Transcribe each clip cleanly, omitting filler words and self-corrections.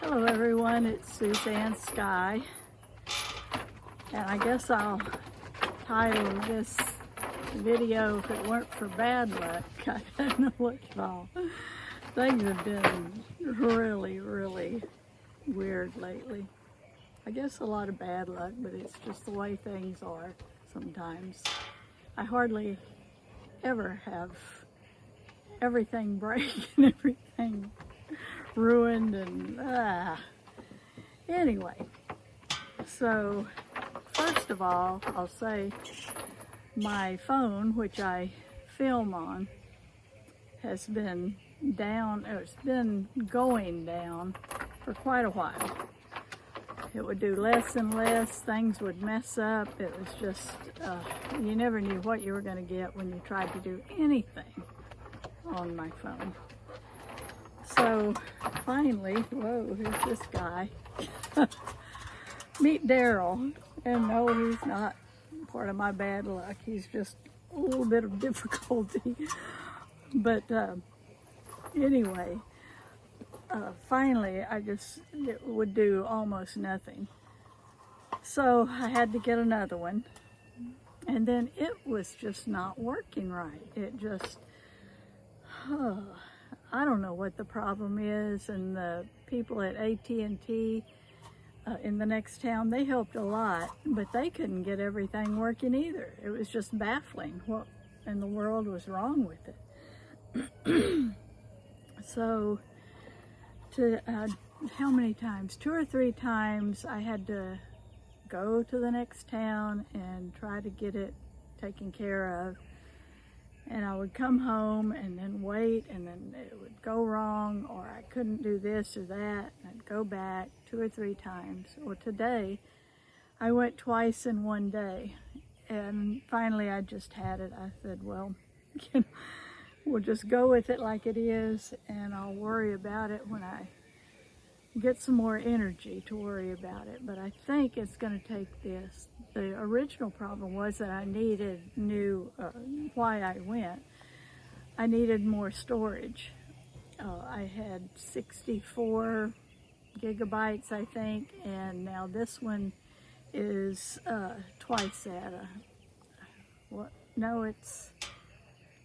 Hello everyone, it's Suzanne Sky, and I guess I'll title this video "If It Weren't for Bad Luck." I don't know what to call. Things have been really weird lately. I guess a lot of bad luck, but it's just the way things are sometimes. I hardly ever have everything break and everything ruined and anyway, so first of all, I'll say my phone, which I film on, has been down, or it's been going down for quite a while. It would do less and less, things would mess up. It was just, you never knew what you were going to get when you tried to do anything on my phone. So finally, whoa, here's this guy. Meet Daryl. And no, he's not part of my bad luck. He's just a little bit of difficulty. But anyway, finally, it would do almost nothing. So I had to get another one. And then it was just not working right. It just, I don't know what the problem is, and the people at AT&T in the next town, they helped a lot, but they couldn't get everything working either. It was just baffling what in the world was wrong with it. So, how many times? 2 or 3 times I had to go to the next town and try to get it taken care of. And I would come home and then wait, and then it would go wrong, or I couldn't do this or that, and I'd go back 2 or 3 times. Or today, I went twice in one day, and finally I just had it. I said, well, we'll just go with it like it is, and I'll worry about it when I get some more energy to worry about it. But I think it's going to take this. The original problem was that I needed why I went. I needed more storage. I had 64 gigabytes, I think, and now this one is twice that. Well,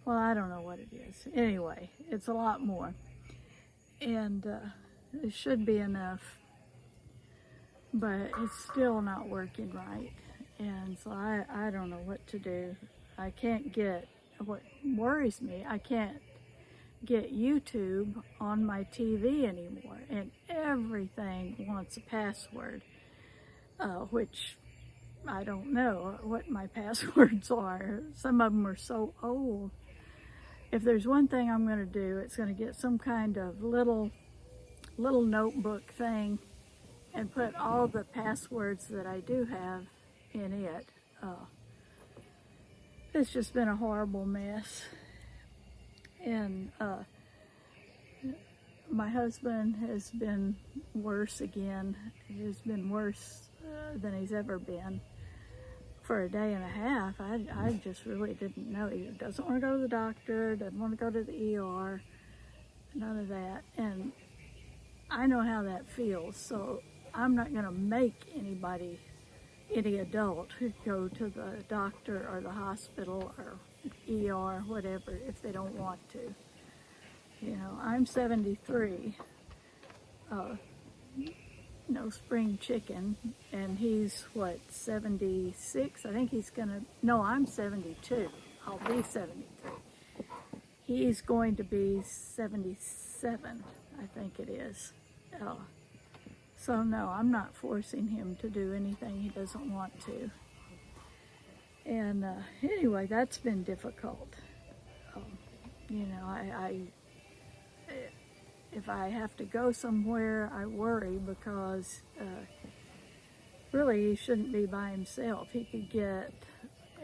I don't know what it is. Anyway, it's a lot more. And it should be enough, but it's still not working right. And so I don't know what to do. I can't get, what worries me, I can't get YouTube on my TV anymore. And everything wants a password, which I don't know what my passwords are. Some of them are so old. If there's one thing I'm going to do, it's going to get some kind of little notebook thing and put all the passwords that I do have in it. It's just been a horrible mess. And my husband has been worse again. He's been worse than he's ever been. For a day and a half, I just really didn't know. He doesn't want to go to the doctor, doesn't want to go to the ER, none of that. And I know how that feels, so I'm not going to make any adult go to the doctor or the hospital or ER, whatever, if they don't want to. You know, I'm 73, no spring chicken, and he's, what, 76? I think he's going to, no, I'm 72. I'll be 73. He's going to be 77, I think it is. So no, I'm not forcing him to do anything he doesn't want to. And anyway, that's been difficult. You know, if I have to go somewhere, I worry because really he shouldn't be by himself. He could get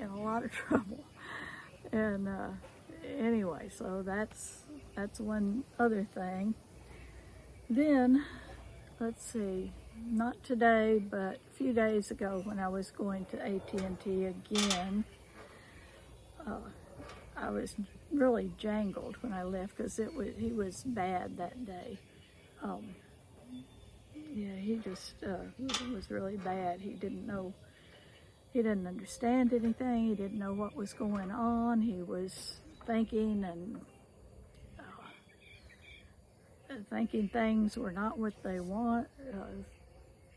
in a lot of trouble. And anyway, so that's one other thing. Then, let's see, not today, but a few days ago when I was going to AT&T again, I was really jangled when I left because he was bad that day. yeah, he just was really bad. He didn't know, he didn't understand anything. He didn't know what was going on. He was thinking and thinking things were not what they want.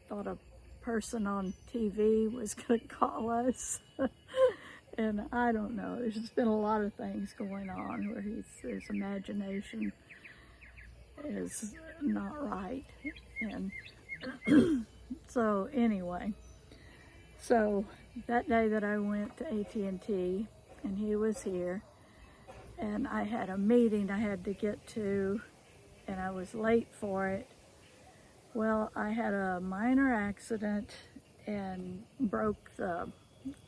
Thought a person on TV was going to call us. And I don't know, there's just been a lot of things going on where his imagination is not right. And so anyway, so that day that I went to AT&T and he was here, and I had a meeting I had to get to, and I was late for it. Well, I had a minor accident and broke the,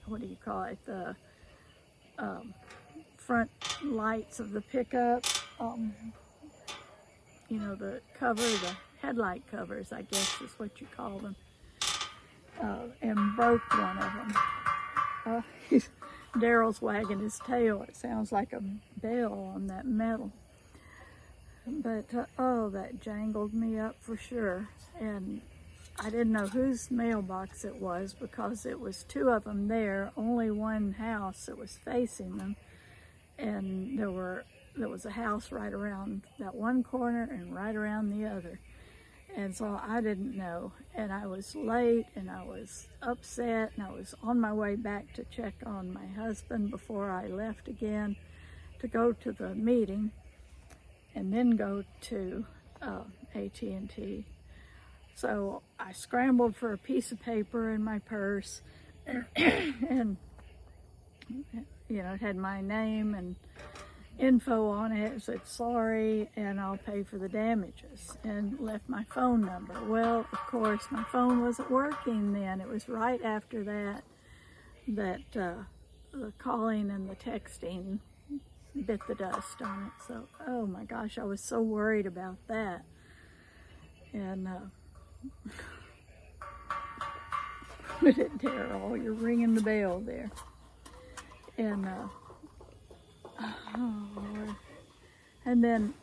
what do you call it, the front lights of the pickup, you know, the cover, the headlight covers, I guess is what you call them, and broke one of them. Daryl's wagging his tail. It sounds like a bell on that metal. But, oh, that jangled me up for sure. And I didn't know whose mailbox it was because it was two of them there, only one house that was facing them. And there was a house right around that one corner and right around the other. And so I didn't know. And I was late and I was upset, and I was on my way back to check on my husband before I left again to go to the meeting and then go to AT&T. So I scrambled for a piece of paper in my purse and, you know, it had my name and info on it. It said, sorry, and I'll pay for the damages, and left my phone number. Well, of course, my phone wasn't working then. It was right after that the calling and the texting bit the dust on it. So, oh my gosh, I was so worried about that. And look at Daryl, you're ringing the bell there. And oh Lord. And then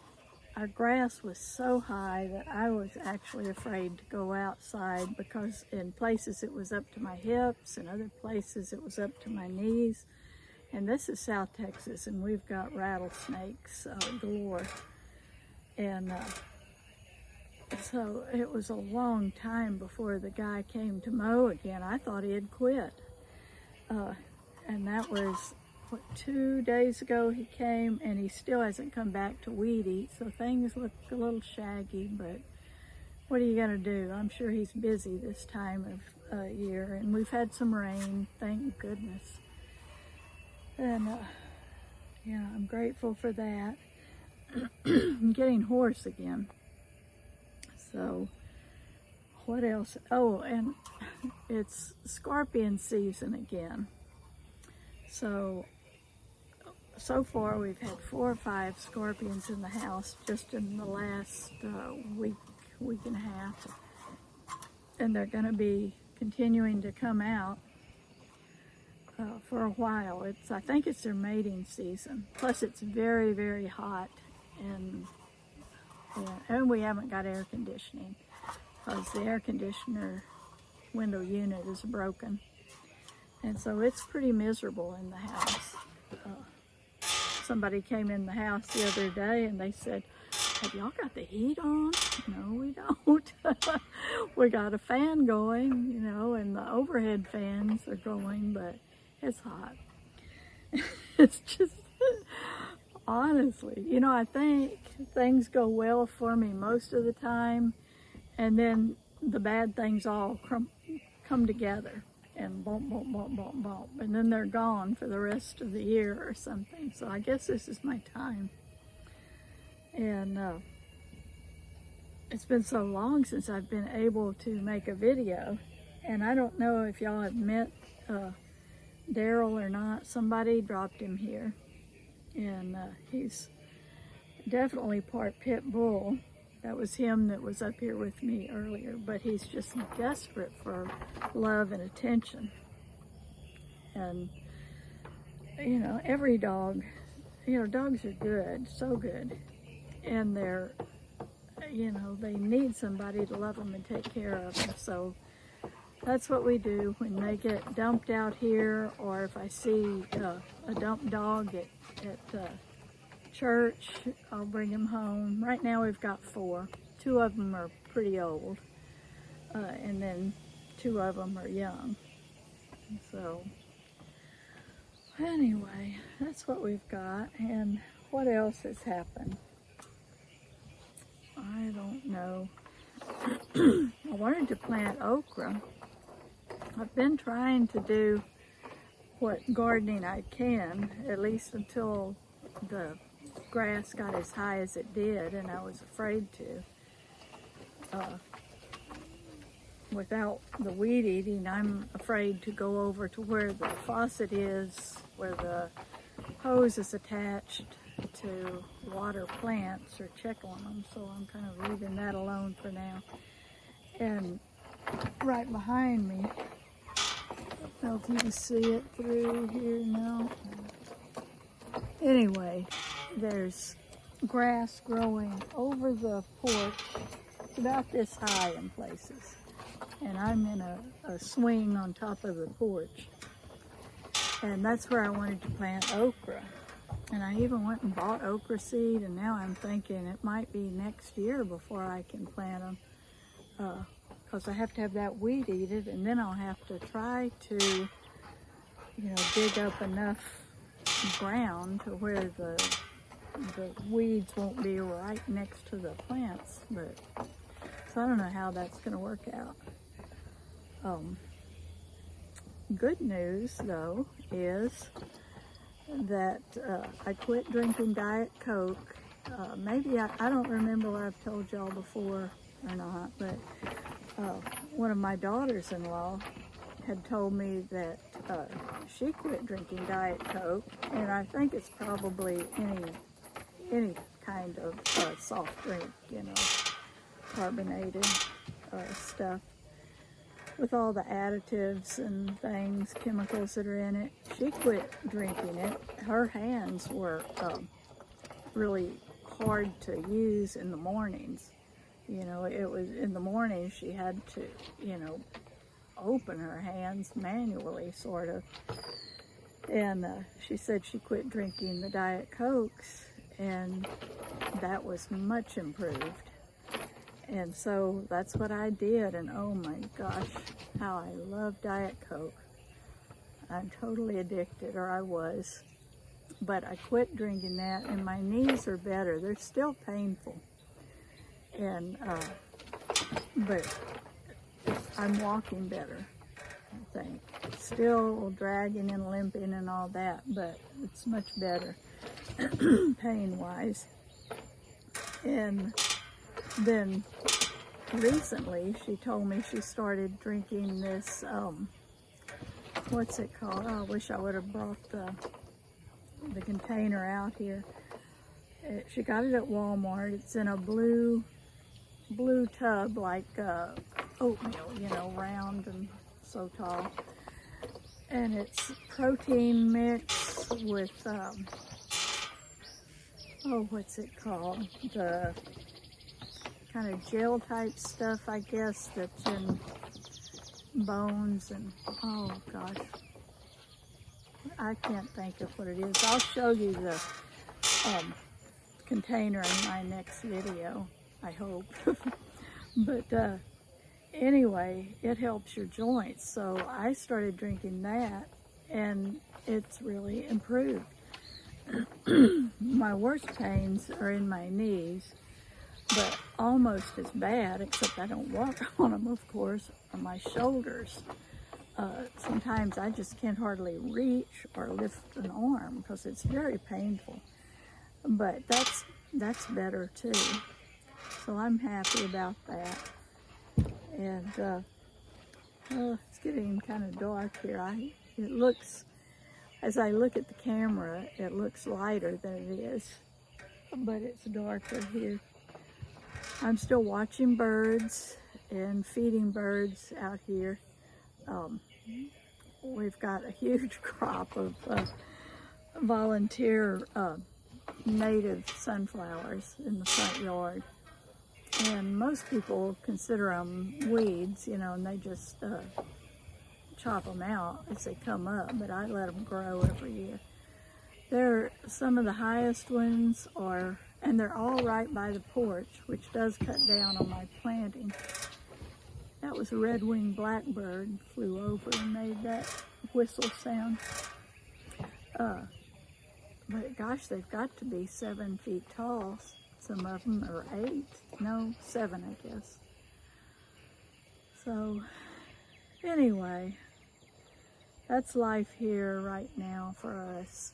our grass was so high that I was actually afraid to go outside, because in places it was up to my hips and other places it was up to my knees. And this is South Texas, and we've got rattlesnakes galore. And so it was a long time before the guy came to mow again. I thought he had quit. And that was, what, 2 days ago he came, and he still hasn't come back to weed eat. So things look a little shaggy, but what are you gonna do? I'm sure he's busy this time of year. And we've had some rain, thank goodness. And yeah, I'm grateful for that. I'm getting hoarse again. So what else? Oh, and it's scorpion season again. So far we've had 4 or 5 scorpions in the house just in the last week and a half. And they're gonna be continuing to come out for a while. I think it's their mating season. Plus it's very, very hot, and we haven't got air conditioning because the air conditioner window unit is broken. And so it's pretty miserable in the house. Somebody came in the house the other day and they said, have y'all got the heat on? No, we don't. We got a fan going, you know, and the overhead fans are going, but it's hot. It's just, honestly, you know, I think things go well for me most of the time, and then the bad things all come together and bump, bump, bump, bump, bump, and then they're gone for the rest of the year or something. So I guess this is my time. And it's been so long since I've been able to make a video, and I don't know if y'all have met Daryl or not. Somebody dropped him here, and he's definitely part pit bull. That was him that was up here with me earlier, but he's just desperate for love and attention. And you know, every dog, you know, dogs are good, so good, and they're, you know, they need somebody to love them and take care of them. So that's what we do when they get dumped out here, or if I see a dumped dog at church, I'll bring him home. Right now we've got 4. 2 of them are pretty old, and then 2 of them are young. So anyway, that's what we've got. And what else has happened? I don't know. I wanted to plant okra. I've been trying to do what gardening I can, at least until the grass got as high as it did, and I was afraid to. Without the weed eating, I'm afraid to go over to where the faucet is, where the hose is attached, to water plants or check on them. So I'm kind of leaving that alone for now. And right behind me, I don't know if you can see it through here now. Anyway, there's grass growing over the porch. It's about this high in places. And I'm in a swing on top of the porch. And that's where I wanted to plant okra. And I even went and bought okra seed, and now I'm thinking it might be next year before I can plant them. Because I have to have that weed eated, and then I'll have to try to, you know, dig up enough ground to where the weeds won't be right next to the plants. But so I don't know how that's going to work out. Good news, though, is that I quit drinking Diet Coke. Maybe I don't remember what I've told y'all before or not, but one of my daughters-in-law had told me that she quit drinking Diet Coke, and I think it's probably any kind of soft drink, you know, carbonated stuff, with all the additives and things, chemicals that are in it. She quit drinking it. Her hands were really hard to use in the mornings. You know, it was in the morning she had to, you know, open her hands manually, sort of. And she said she quit drinking the Diet Cokes, and that was much improved. And so that's what I did, and oh my gosh, how I love Diet Coke. I'm totally addicted, or I was. But I quit drinking that, and my knees are better. They're still painful. And, but I'm walking better, I think. Still dragging and limping and all that, but it's much better, pain-wise. And then recently she told me she started drinking this, what's it called? Oh, I wish I would have brought the container out here. She got it at Walmart. It's in a blue tub, like oatmeal, you know, round and so tall. And it's protein mix with, oh, what's it called? The kind of gel type stuff, I guess, that's in bones, and oh gosh, I can't think of what it is. I'll show you the container in my next video, I hope. But anyway, it helps your joints, so I started drinking that, and it's really improved. My worst pains are in my knees, but almost as bad, except I don't walk on them, of course, are my shoulders. Sometimes I just can't hardly reach or lift an arm because it's very painful. But that's better too. So I'm happy about that. And it's getting kind of dark here. It looks, as I look at the camera, it looks lighter than it is, but it's darker here. I'm still watching birds and feeding birds out here. We've got a huge crop of volunteer native sunflowers in the front yard. And most people consider them weeds, you know, and they just chop them out as they come up, but I let them grow every year. They're some of the highest ones are, and they're all right by the porch, which does cut down on my planting. That was a red-winged blackbird flew over and made that whistle sound. But gosh, they've got to be 7 feet tall. Some of them are 8, no, 7, I guess. So anyway, that's life here right now for us.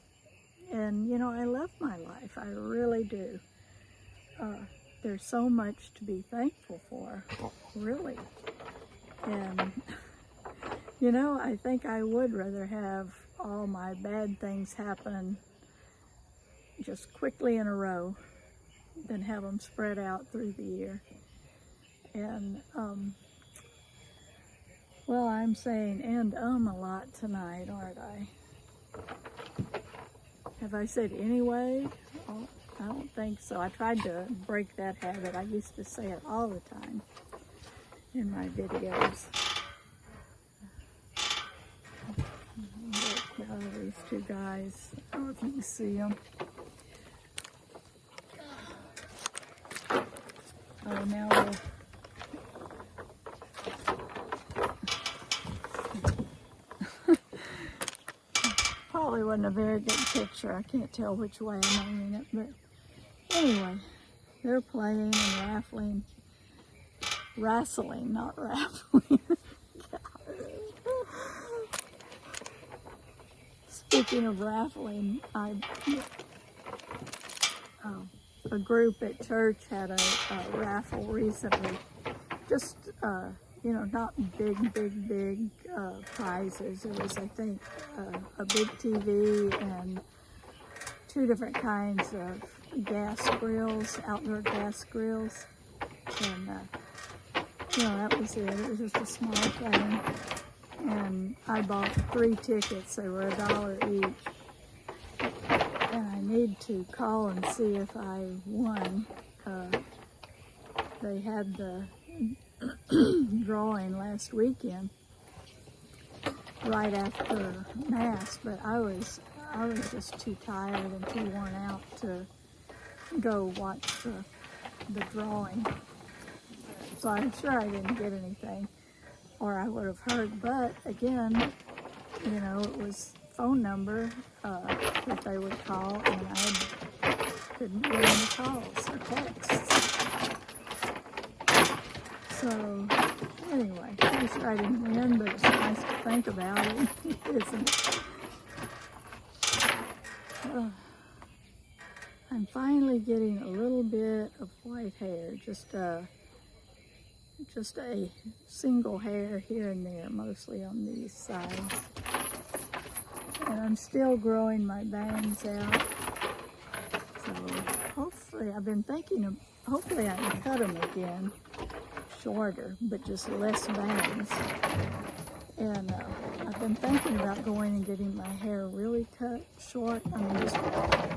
And you know, I love my life, I really do. There's so much to be thankful for, really. And you know, I think I would rather have all my bad things happen just quickly in a row than have them spread out through the year. And well, I'm saying a lot tonight, aren't I? Have I said anyway? Oh, I don't think so. I tried to break that habit. I used to say it all the time in my videos. Look, these two guys, I don't know if you can see them. Oh, now we'll probably wasn't a very good picture. I can't tell which way I'm aiming it, but anyway, they're playing and wrestling, not raffling. Speaking of raffling, a group at church had a raffle recently. Just, you know, not big prizes. It was, I think, a big TV and 2 different kinds of gas grills, outdoor gas grills. And, you know, that was it. It was just a small thing. And I bought 3 tickets. They were $1 each. And I need to call and see if I won. They had the drawing last weekend, right after Mass, but I was just too tired and too worn out to go watch the drawing. So I'm sure I didn't get anything, or I would have heard. But again, you know, it was phone number that they would call, and I couldn't get any calls or texts. So anyway, I'm sure I didn't win, but it's nice to think about it, isn't it? I'm finally getting a little bit of white hair, just a single hair here and there, mostly on these sides. And I'm still growing my bangs out. So hopefully, I've been thinking of, hopefully I can cut them again, shorter, but just less bangs. And I've been thinking about going and getting my hair really cut short. I mean, just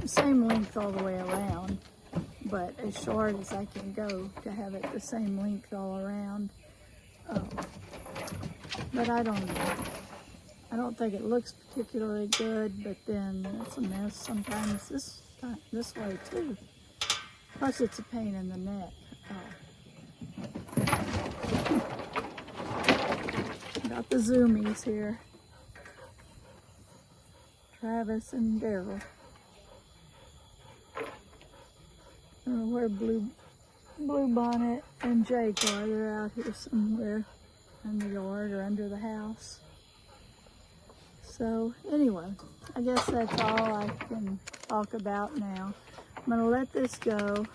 the same length all the way around, but as short as I can go to have it the same length all around. But I don't know. I don't think it looks particularly good, but then it's a mess sometimes this way too. Plus it's a pain in the neck. Got the zoomies here. Travis and Daryl. I don't know where Bluebonnet and Jake are. They're out here somewhere in the yard or under the house. So anyway, I guess that's all I can talk about now. I'm gonna let this go,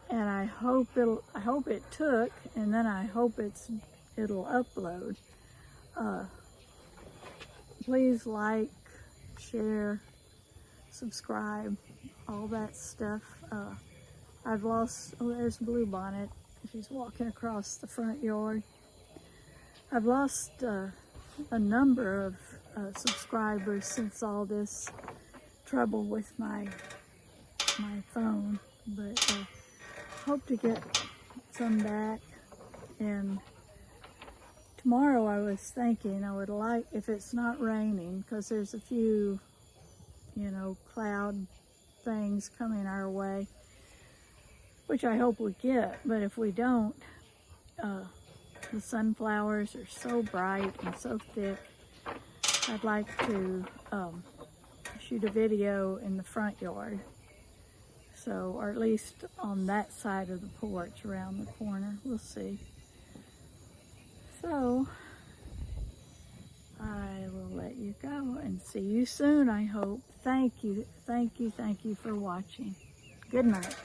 and I hope it took, and then I hope it'll upload. Please like, share, subscribe, all that stuff. I've lost, oh, there's Bluebonnet. She's walking across the front yard. I've lost a number of subscribers since all this trouble with my phone, but hope to get some back. And tomorrow I was thinking I would like, if it's not raining, because there's a few, you know, cloud things coming our way, which I hope we get, but if we don't, the sunflowers are so bright and so thick. I'd like to shoot a video in the front yard, so, or at least on that side of the porch around the corner. We'll see. So I will let you go and see you soon, I hope. Thank you for watching. Good night.